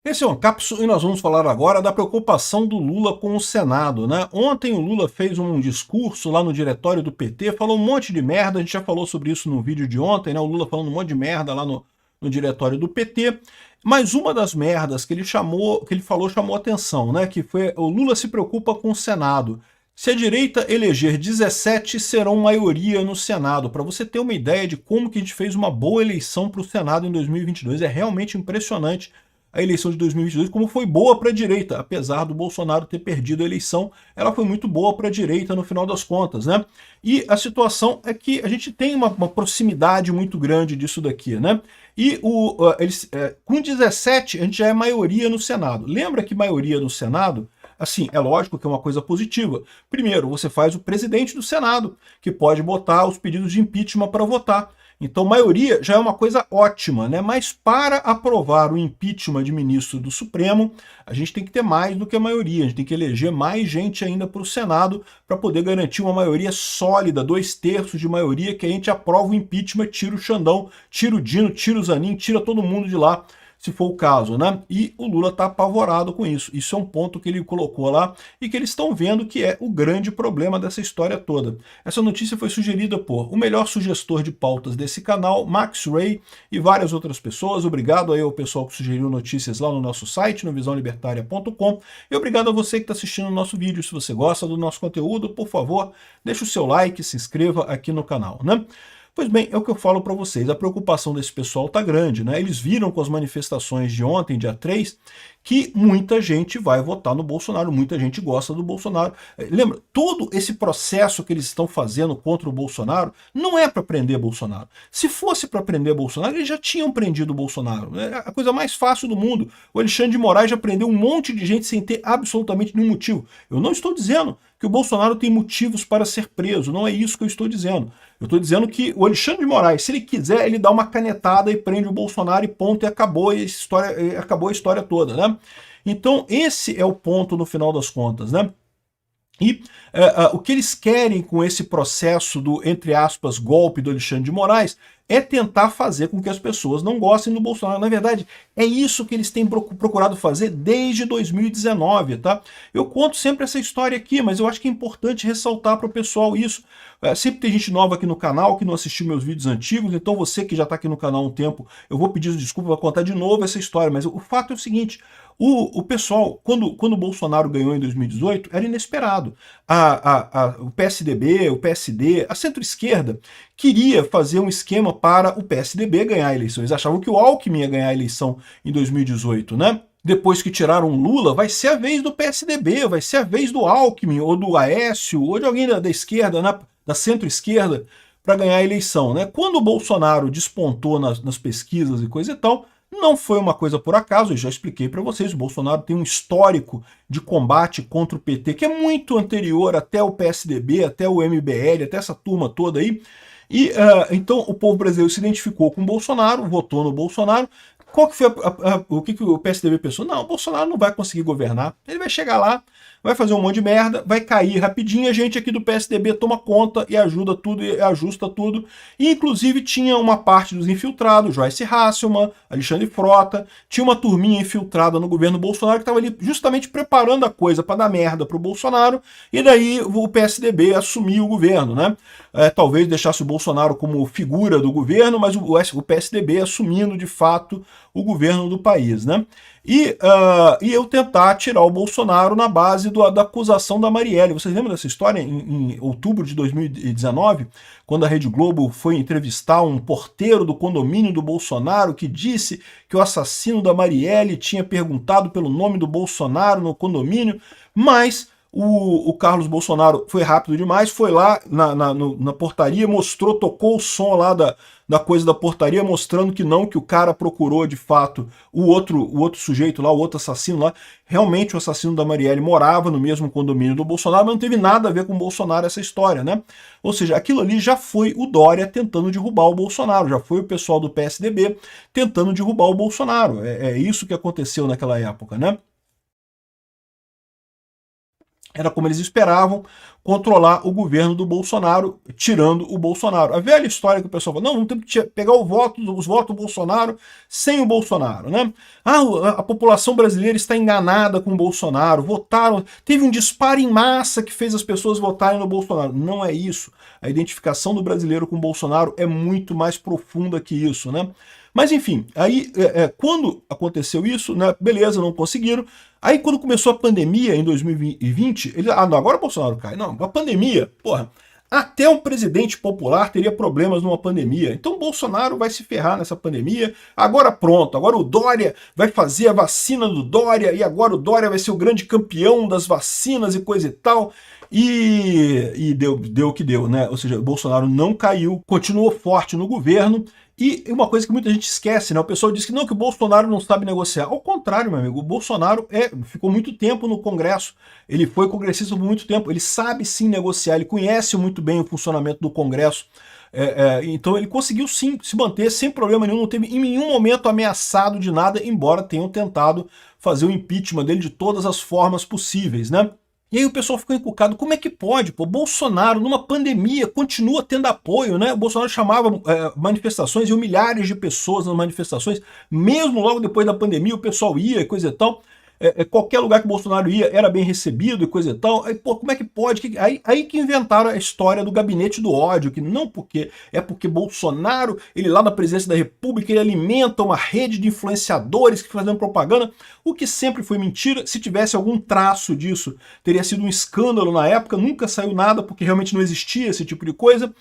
Esse é um Cápsula e nós vamos falar agora da preocupação do Lula com o Senado, né? Ontem o Lula fez um discurso lá no diretório do PT, falou um monte de merda, a gente já falou sobre isso no vídeo de ontem, né? O Lula falando um monte de merda lá no diretório do PT, mas uma das merdas que ele falou chamou atenção, né? Que foi: o Lula se preocupa com o Senado. Se a direita eleger 17, serão maioria no Senado. Para você ter uma ideia de como que a gente fez uma boa eleição para o Senado em 2022, é realmente impressionante a eleição de 2022, como foi boa para a direita. Apesar do Bolsonaro ter perdido a eleição, ela foi muito boa para a direita no final das contas, né? E a situação é que a gente tem uma proximidade muito grande disso daqui, né? E com 17, a gente já é maioria no Senado. Lembra que maioria no Senado, assim, é lógico que é uma coisa positiva. Primeiro, você faz o presidente do Senado, que pode botar os pedidos de impeachment para votar. Então, maioria já é uma coisa ótima, né? Mas para aprovar o impeachment de ministro do Supremo, a gente tem que ter mais do que a maioria, a gente tem que eleger mais gente ainda para o Senado para poder garantir uma maioria sólida, 2/3 de maioria, que a gente aprova o impeachment, tira o Xandão, tira o Dino, tira o Zanin, tira todo mundo de lá, se for o caso, né? E o Lula está apavorado com isso. Isso é um ponto que ele colocou lá e que eles estão vendo que é o grande problema dessa história toda. Essa notícia foi sugerida por o melhor sugestor de pautas desse canal, Max Ray, e várias outras pessoas. Obrigado aí ao pessoal que sugeriu notícias lá no nosso site, no visãolibertaria.com, e obrigado a você que está assistindo o nosso vídeo. Se você gosta do nosso conteúdo, por favor, deixe o seu like, se inscreva aqui no canal, né? Pois bem, é o que eu falo para vocês, a preocupação desse pessoal está grande, né? Eles viram com as manifestações de ontem, dia 3, que muita gente vai votar no Bolsonaro, muita gente gosta do Bolsonaro. Lembra, todo esse processo que eles estão fazendo contra o Bolsonaro não é para prender Bolsonaro. Se fosse para prender Bolsonaro, eles já tinham prendido o Bolsonaro. É a coisa mais fácil do mundo. O Alexandre de Moraes já prendeu um monte de gente sem ter absolutamente nenhum motivo. Eu não estou dizendo que o Bolsonaro tem motivos para ser preso, não é isso que eu estou dizendo. Eu estou dizendo que o Alexandre de Moraes, se ele quiser, ele dá uma canetada e prende o Bolsonaro e ponto, e acabou a história toda, né? Então esse é o ponto no final das contas, né? E o que eles querem com esse processo do, entre aspas, golpe do Alexandre de Moraes é tentar fazer com que as pessoas não gostem do Bolsonaro. Na verdade, é isso que eles têm procurado fazer desde 2019, tá? Eu conto sempre essa história aqui, mas eu acho que é importante ressaltar para o pessoal isso. Sempre tem gente nova aqui no canal que não assistiu meus vídeos antigos, então você que já está aqui no canal há um tempo, eu vou pedir desculpa, vou contar de novo essa história, mas o fato é o seguinte: o pessoal, quando o Bolsonaro ganhou em 2018, era inesperado. O PSDB, o PSD, a centro-esquerda queria fazer um esquema para o PSDB ganhar a eleição. Eles achavam que o Alckmin ia ganhar a eleição em 2018, né? Depois que tiraram Lula, vai ser a vez do PSDB, vai ser a vez do Alckmin, ou do Aécio, ou de alguém da esquerda, né? Da centro-esquerda, para ganhar a eleição, né? Quando o Bolsonaro despontou nas pesquisas e coisa e tal, não foi uma coisa por acaso, eu já expliquei para vocês, o Bolsonaro tem um histórico de combate contra o PT que é muito anterior até o PSDB, até o MBL, até essa turma toda aí. E então o povo brasileiro se identificou com o Bolsonaro, votou no Bolsonaro. Qual que foi o que o PSDB pensou? Não, o Bolsonaro não vai conseguir governar, ele vai chegar lá, vai fazer um monte de merda, vai cair rapidinho, a gente aqui do PSDB toma conta e ajuda tudo e ajusta tudo. E inclusive tinha uma parte dos infiltrados, Joyce Hasselmann, Alexandre Frota, tinha uma turminha infiltrada no governo Bolsonaro que estava ali justamente preparando a coisa para dar merda para o Bolsonaro, e daí o PSDB assumiu o governo, né? Talvez deixasse o Bolsonaro como figura do governo, mas o PSDB assumindo de fato o governo do país, né? E eu tentar tirar o Bolsonaro na base da acusação da Marielle. Vocês lembram dessa história? Em outubro de 2019, quando a Rede Globo foi entrevistar um porteiro do condomínio do Bolsonaro que disse que o assassino da Marielle tinha perguntado pelo nome do Bolsonaro no condomínio, mas o Carlos Bolsonaro foi rápido demais, foi lá na portaria, mostrou, tocou o som lá da coisa da portaria, mostrando que não, que o cara procurou de fato o outro sujeito lá, o outro assassino lá. Realmente o assassino da Marielle morava no mesmo condomínio do Bolsonaro, mas não teve nada a ver com o Bolsonaro essa história, né? Ou seja, aquilo ali já foi o Dória tentando derrubar o Bolsonaro, já foi o pessoal do PSDB tentando derrubar o Bolsonaro. É isso que aconteceu naquela época, né? era como eles esperavam, controlar o governo do Bolsonaro, tirando o Bolsonaro. A velha história que o pessoal fala, não, vamos ter que pegar os votos do Bolsonaro sem o Bolsonaro, né? A população brasileira está enganada com o Bolsonaro, votaram, teve um disparo em massa que fez as pessoas votarem no Bolsonaro. Não é isso. A identificação do brasileiro com o Bolsonaro é muito mais profunda que isso, né? Mas enfim, aí quando aconteceu isso, né, beleza, não conseguiram. Aí quando começou a pandemia em 2020, ele, não, agora o Bolsonaro cai. Não, a pandemia, porra, até um presidente popular teria problemas numa pandemia. Então o Bolsonaro vai se ferrar nessa pandemia. Agora pronto, agora o Dória vai fazer a vacina do Dória e agora o Dória vai ser o grande campeão das vacinas e coisa e tal. E deu o que deu, né? Ou seja, o Bolsonaro não caiu, continuou forte no governo. E uma coisa que muita gente esquece, né? O pessoal diz que não, que o Bolsonaro não sabe negociar. Ao contrário, meu amigo, o Bolsonaro ficou muito tempo no Congresso, ele foi congressista por muito tempo, ele sabe sim negociar, ele conhece muito bem o funcionamento do Congresso, então ele conseguiu sim se manter sem problema nenhum, não teve em nenhum momento ameaçado de nada, embora tenham tentado fazer o impeachment dele de todas as formas possíveis, né? E aí o pessoal ficou encucado, como é que pode? Pô, Bolsonaro, numa pandemia, continua tendo apoio, né? O Bolsonaro chamava manifestações, iam milhares de pessoas nas manifestações, mesmo logo depois da pandemia o pessoal ia e coisa e tal. Qualquer lugar que o Bolsonaro ia era bem recebido e coisa e tal. Aí, pô, como é que pode? Aí que inventaram a história do gabinete do ódio, que não porque Bolsonaro, ele lá na presidência da República, ele alimenta uma rede de influenciadores que fazem propaganda, o que sempre foi mentira. Se tivesse algum traço disso, teria sido um escândalo na época, nunca saiu nada, porque realmente não existia esse tipo de coisa.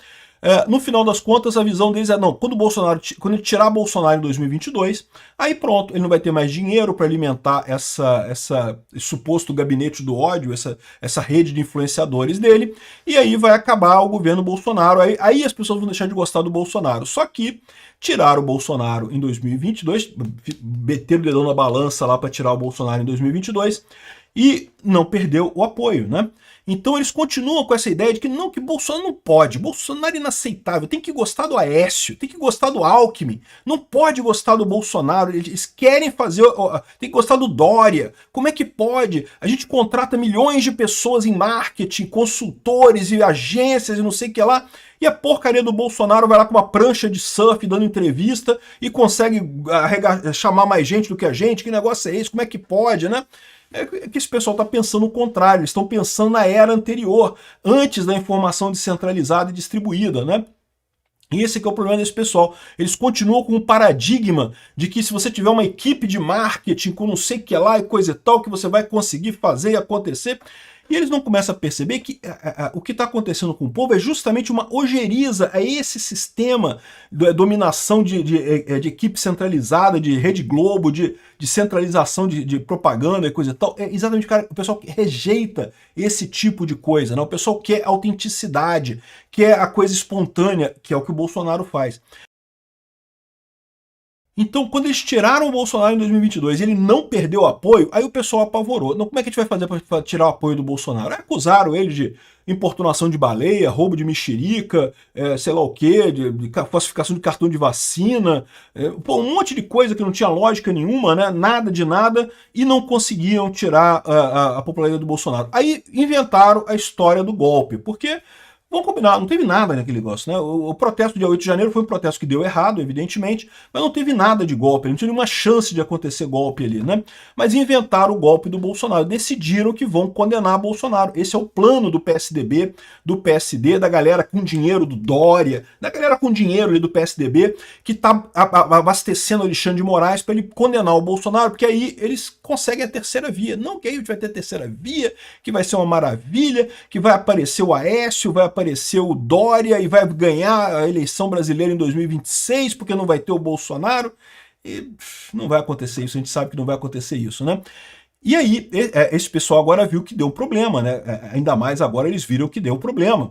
No final das contas, a visão deles é, não, quando ele tirar Bolsonaro em 2022, aí pronto, ele não vai ter mais dinheiro para alimentar esse suposto gabinete do ódio, essa rede de influenciadores dele, e aí vai acabar o governo Bolsonaro, aí as pessoas vão deixar de gostar do Bolsonaro. Só que tiraram o Bolsonaro em 2022, meteram o dedão na balança lá para tirar o Bolsonaro em 2022, e não perdeu o apoio, né? Então eles continuam com essa ideia de que não, que Bolsonaro não pode, Bolsonaro é inaceitável, tem que gostar do Aécio, tem que gostar do Alckmin, não pode gostar do Bolsonaro, eles querem fazer, tem que gostar do Dória, como é que pode? A gente contrata milhões de pessoas em marketing, consultores e agências e não sei o que lá, e a porcaria do Bolsonaro vai lá com uma prancha de surf dando entrevista e consegue chamar mais gente do que a gente, que negócio é esse, como é que pode, né? É que esse pessoal está pensando o contrário, eles estão pensando na era anterior, antes da informação descentralizada e distribuída, né? E esse que é o problema desse pessoal. Eles continuam com o paradigma de que se você tiver uma equipe de marketing com não sei o que lá e coisa e tal, que você vai conseguir fazer e acontecer. E eles não começam a perceber que o que está acontecendo com o povo é justamente uma ojeriza a esse sistema de dominação de equipe centralizada, de Rede Globo, de centralização de propaganda e coisa e tal. É exatamente, cara, o pessoal rejeita esse tipo de coisa, né? O pessoal quer autenticidade, quer a coisa espontânea, que é o que o Bolsonaro faz. Então, quando eles tiraram o Bolsonaro em 2022 e ele não perdeu o apoio, aí o pessoal apavorou. Não, como é que a gente vai fazer para tirar o apoio do Bolsonaro? Aí acusaram ele de importunação de baleia, roubo de mexerica, sei lá o quê, de falsificação de cartão de vacina, um monte de coisa que não tinha lógica nenhuma, né? Nada de nada, e não conseguiam tirar a popularidade do Bolsonaro. Aí inventaram a história do golpe, porque... Vamos combinar, não teve nada naquele negócio, né? O protesto do dia 8 de janeiro foi um protesto que deu errado, evidentemente, mas não teve nada de golpe, não tinha nenhuma chance de acontecer golpe ali, né? Mas inventaram o golpe do Bolsonaro, decidiram que vão condenar Bolsonaro. Esse é o plano do PSDB, do PSD, da galera com dinheiro do Dória, da galera com dinheiro ali do PSDB, que tá abastecendo Alexandre de Moraes para ele condenar o Bolsonaro, porque aí eles conseguem a terceira via. Não que aí a gente vai ter a terceira via, que vai ser uma maravilha, que vai aparecer o Aécio, vai aparecer o Dória e vai ganhar a eleição brasileira em 2026 porque não vai ter o Bolsonaro. E não vai acontecer isso, a gente sabe que não vai acontecer isso, né? E aí, esse pessoal agora viu que deu problema, né? Ainda mais agora eles viram que deu problema.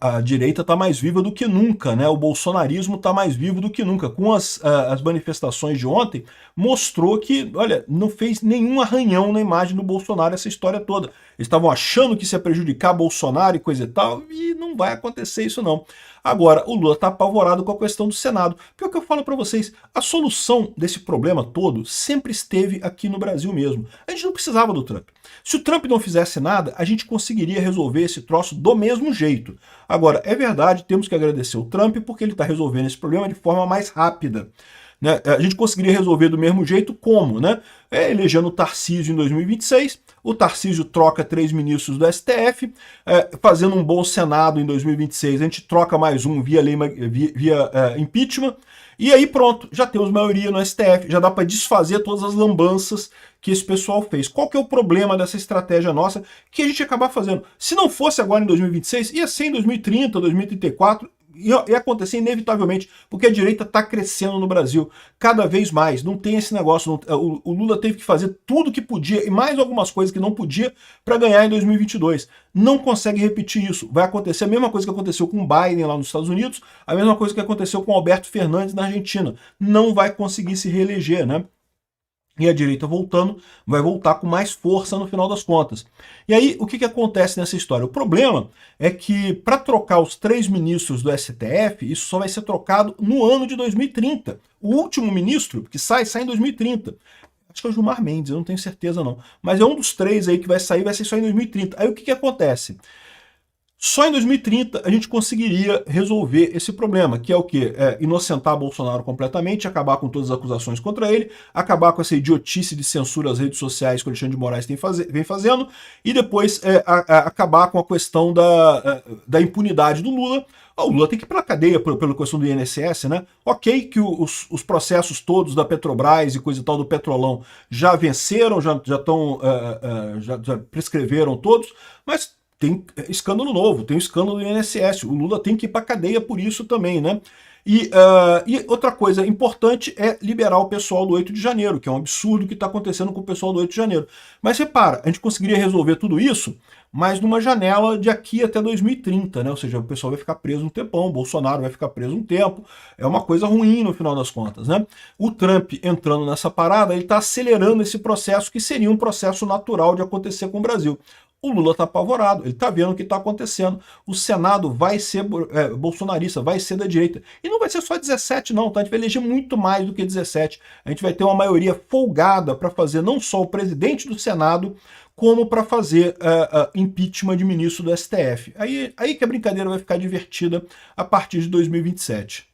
A direita está mais viva do que nunca, né? O bolsonarismo está mais vivo do que nunca. Com as manifestações de ontem, mostrou que, olha, não fez nenhum arranhão na imagem do Bolsonaro essa história toda. Eles estavam achando que isso ia prejudicar Bolsonaro e coisa e tal, e não vai acontecer isso não. Agora, o Lula está apavorado com a questão do Senado. Porque o que eu falo para vocês, a solução desse problema todo sempre esteve aqui no Brasil mesmo. A gente não precisava do Trump. Se o Trump não fizesse nada, a gente conseguiria resolver esse troço do mesmo jeito. Agora, é verdade, temos que agradecer o Trump porque ele está resolvendo esse problema de forma mais rápida. Né? A gente conseguiria resolver do mesmo jeito como? Né? Elegendo o Tarcísio em 2026, o Tarcísio troca 3 ministros do STF, fazendo um bom Senado em 2026, a gente troca mais um via impeachment, e aí pronto, já temos maioria no STF, já dá para desfazer todas as lambanças que esse pessoal fez. Qual que é o problema dessa estratégia nossa que a gente ia acabar fazendo? Se não fosse agora em 2026, ia ser em 2030, 2034, ia acontecer inevitavelmente, porque a direita está crescendo no Brasil cada vez mais. Não tem esse negócio. O Lula teve que fazer tudo que podia e mais algumas coisas que não podia para ganhar em 2022. Não consegue repetir isso. Vai acontecer a mesma coisa que aconteceu com o Biden lá nos Estados Unidos, a mesma coisa que aconteceu com Alberto Fernandes na Argentina. Não vai conseguir se reeleger, né? E a direita voltando, vai voltar com mais força no final das contas. E aí, o que acontece nessa história? O problema é que, para trocar os 3 ministros do STF, isso só vai ser trocado no ano de 2030. O último ministro que sai em 2030. Acho que é o Gilmar Mendes, eu não tenho certeza não. Mas é um dos 3 aí que vai sair só em 2030. Aí o que acontece? Só em 2030 a gente conseguiria resolver esse problema, que é o quê? Inocentar Bolsonaro completamente, acabar com todas as acusações contra ele, acabar com essa idiotice de censura às redes sociais que o Alexandre de Moraes vem fazendo, e depois acabar com a questão da impunidade do Lula. O Lula tem que ir para a cadeia pela questão do INSS, né? Ok que os processos todos da Petrobras e coisa e tal do Petrolão já venceram, já prescreveram todos, mas tem escândalo novo, tem o escândalo do INSS, o Lula tem que ir para a cadeia por isso também, né? E outra coisa importante é liberar o pessoal do 8 de janeiro, que é um absurdo que está acontecendo com o pessoal do 8 de janeiro. Mas repara, a gente conseguiria resolver tudo isso, mas numa janela de aqui até 2030, né? Ou seja, o pessoal vai ficar preso um tempão, o Bolsonaro vai ficar preso um tempo, é uma coisa ruim no final das contas, né? O Trump entrando nessa parada, ele está acelerando esse processo que seria um processo natural de acontecer com o Brasil. O Lula está apavorado, ele está vendo o que está acontecendo. O Senado vai ser bolsonarista, vai ser da direita. E não vai ser só 17 não, tá? A gente vai eleger muito mais do que 17. A gente vai ter uma maioria folgada para fazer não só o presidente do Senado, como para fazer impeachment de ministro do STF. Aí que a brincadeira vai ficar divertida a partir de 2027.